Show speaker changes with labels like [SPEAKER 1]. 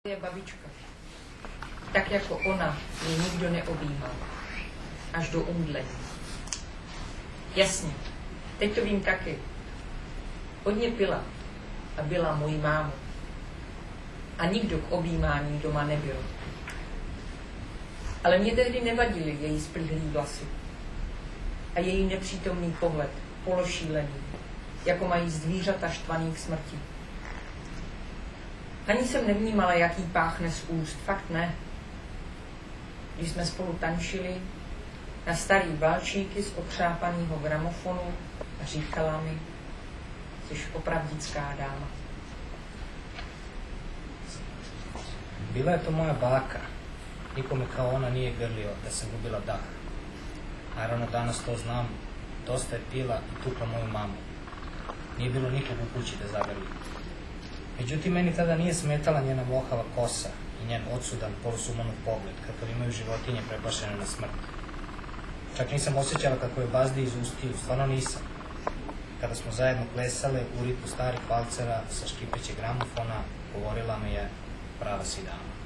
[SPEAKER 1] Je babička. Tak jako ona ji nikdo neobjímal. Až do omdlení. Jasně, teď to vím taky. Hodně pila a byla mojí mámu. A nikdo k objímání doma nebyl. Ale mě tehdy nevadily její splýhlý vlasy. A její nepřítomný pohled, pološílený, jako mají zvířata štvaný k smrti. Ani jsem nevnímala, jaký páchne z úst, fakt ne. Když jsme spolu tančili na starý valčíky z otřápaného gramofonu a říkala mi, jsi opravdická dáma.
[SPEAKER 2] Bila je to moja baka. Nikome kao ona nije grlio da sam gubila dah. Naravno danas to znam. Dosta je pila i tukla moju mamu. Nije bilo nikog u kući da zagrli. Međutim, meni tada nije smetala njena vohava kosa i njen odsudan, polusumanov pogled, kakav imaju životinje preplašene na smrt. Čak nisam osjećala kako je bazdi iz ustiju, stvarno nisam. Kada smo zajedno plesale u ritmu starih valcera sa škipećeg gramofona, govorila mi je prava si dama.